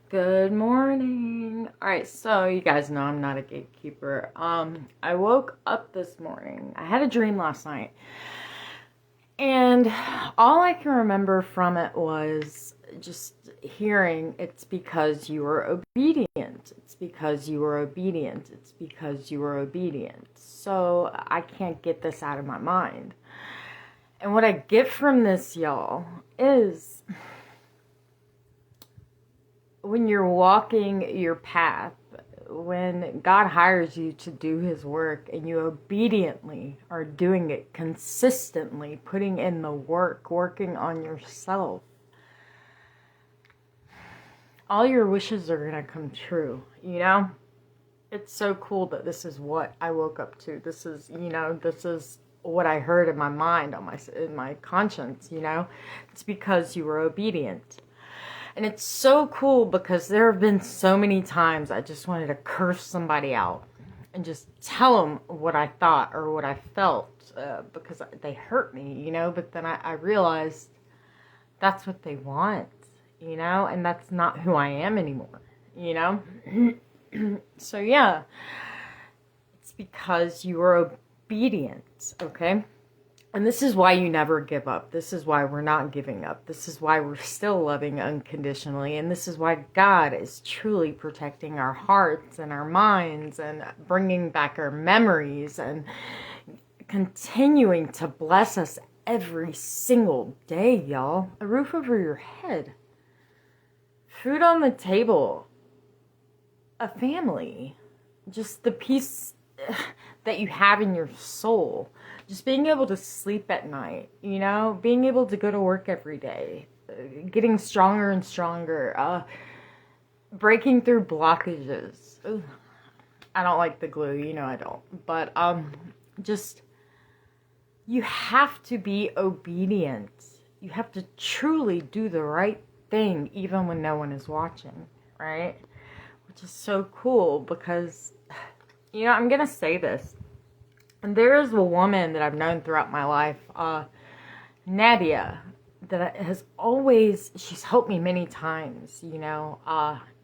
Good morning. All right, so you guys know I'm not a gatekeeper. I woke up this morning. I had a dream last night. And all I can remember from it was just hearing it's because you were obedient. It's because you were obedient. It's because you were obedient. So I can't get this out of my mind. And what I get from this, y'all, is when you're walking your path, when God hires you to do his work and you obediently are doing it consistently, putting in the work, working on yourself, all your wishes are going to come true, you know? It's so cool that this is what I woke up to. This is what I heard in my mind, in my conscience, It's because you were obedient. And it's so cool because there have been so many times I just wanted to curse somebody out and just tell them what I thought or what I felt because they hurt me, But then I realized that's what they want, and that's not who I am anymore, So yeah, it's because you are obedient, okay? And this is why you never give up. This is why we're not giving up. This is why we're still loving unconditionally. And this is why God is truly protecting our hearts and our minds and bringing back our memories and continuing to bless us every single day, y'all. A roof over your head, food on the table, a family, just the peace that you have in your soul. Just being able to sleep at night, being able to go to work every day, getting stronger and stronger, breaking through blockages. Ugh. I don't like the glue, I don't. But just, you have to be obedient. You have to truly do the right thing even when no one is watching, right? Which is so cool because, I'm going to say this. And there is a woman that I've known throughout my life, Nadia, that she's helped me many times,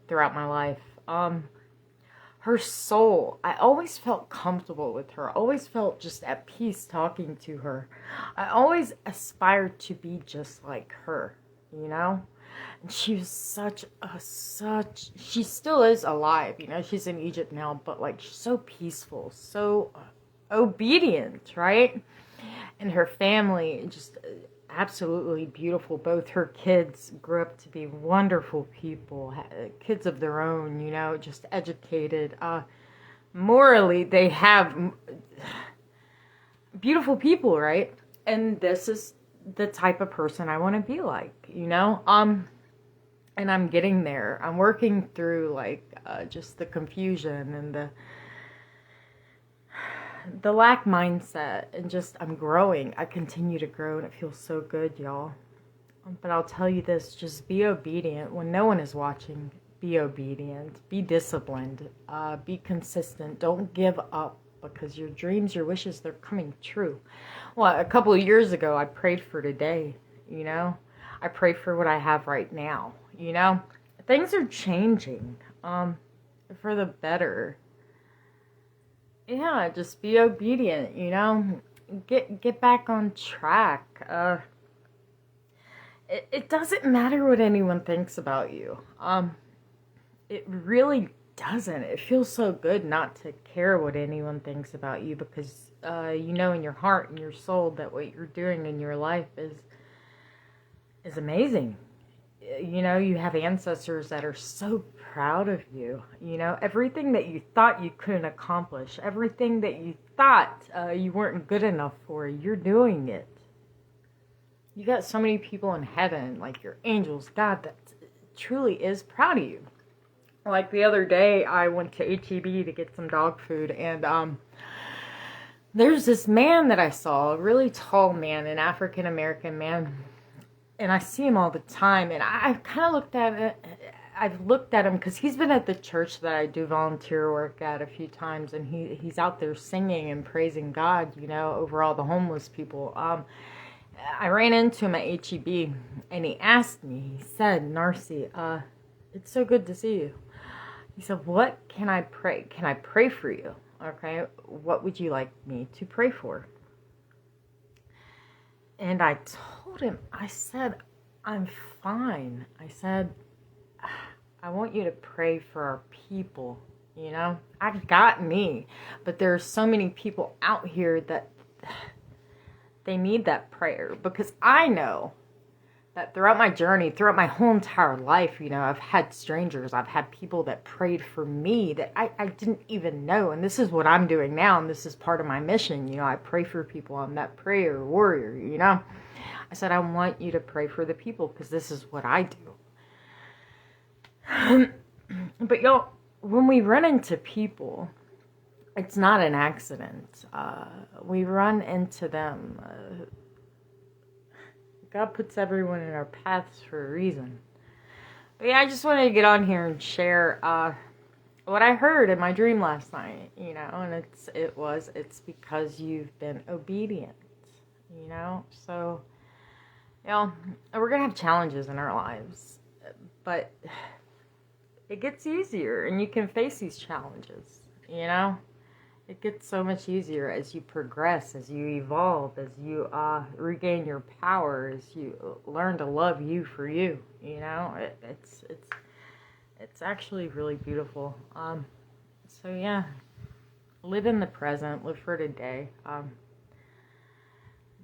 throughout my life. Her soul, I always felt comfortable with her. I always felt just at peace talking to her. I always aspired to be just like her, And she was she still is alive, she's in Egypt now, but she's so peaceful, so obedient, right? And her family, just absolutely beautiful. Both her kids grew up to be wonderful people, kids of their own, just educated. Morally, they have beautiful people, right? And this is the type of person I want to be like, and I'm getting there. I'm working through just the confusion and the lack mindset, and just I'm growing. I continue to grow and it feels so good, y'all. But I'll tell you this, just be obedient when no one is watching. Be obedient, be disciplined, be consistent. Don't give up, because your dreams, your wishes, they're coming true. Well, a couple of years ago I prayed for today, I pray for what I have right now, things are changing for the better. Yeah, just be obedient, get back on track. It doesn't matter what anyone thinks about you. It really doesn't. It feels so good not to care what anyone thinks about you, because in your heart and your soul that what you're doing in your life is amazing. You have ancestors that are so proud of you. Everything that you thought you couldn't accomplish, everything that you thought you weren't good enough for, you're doing it. You got so many people in heaven, like your angels, God, that truly is proud of you. Like the other day, I went to H-E-B to get some dog food, and there's this man that I saw, a really tall man, an African-American man. And I see him all the time, and I've kind of looked at it. I've looked at him because he's been at the church that I do volunteer work at a few times, and he's out there singing and praising God, over all the homeless people. I ran into him at H-E-B, and he asked me. He said, "Narcy, It's so good to see you. He said, what can I pray? Can I pray for you? Okay, what would you like me to pray for? And I told him, I said, I'm fine. I said, I want you to pray for our people. You know, I got me, but there are so many people out here that they need that prayer, because I know that throughout my journey, throughout my whole entire life, you know, I've had strangers, I've had people that prayed for me that I didn't even know. And this is what I'm doing now. And this is part of my mission. You know, I pray for people. I'm that prayer warrior, you know. I said, I want you to pray for the people because this is what I do. But y'all, when we run into people, it's not an accident. We run into them. God puts everyone in our paths for a reason. But yeah, I just wanted to get on here and share what I heard in my dream last night, you know, and it's because you've been obedient, you know. So, you know, we're going to have challenges in our lives, but it gets easier and you can face these challenges, you know. It gets so much easier as you progress, as you evolve, as you regain your power, as you learn to love you for you. You know, it's actually really beautiful. So yeah, live in the present, live for today.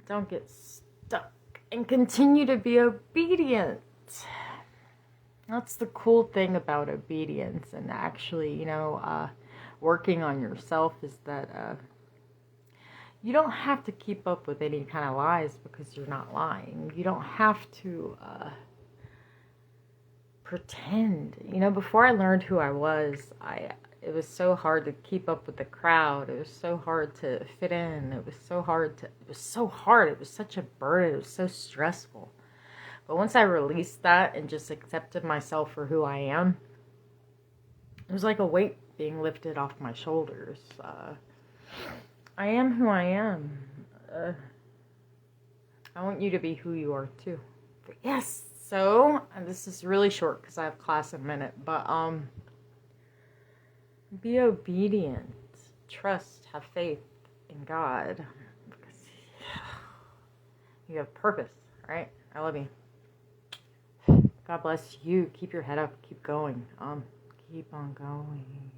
Don't get stuck, and continue to be obedient. That's the cool thing about obedience, and actually, you know, working on yourself, is that you don't have to keep up with any kind of lies because you're not lying. You don't have to pretend. You know, before I learned who I was, it was so hard to keep up with the crowd. It was so hard to fit in. It was so hard. It was such a burden. It was so stressful. But once I released that and just accepted myself for who I am, it was like a weight being lifted off my shoulders. I am who I am. I want you to be who you are too. But yes, so, and this is really short because I have class in a minute, but be obedient, trust, have faith in God, because you have purpose, right? I love you. God bless you. Keep your head up. Keep going. Keep on going.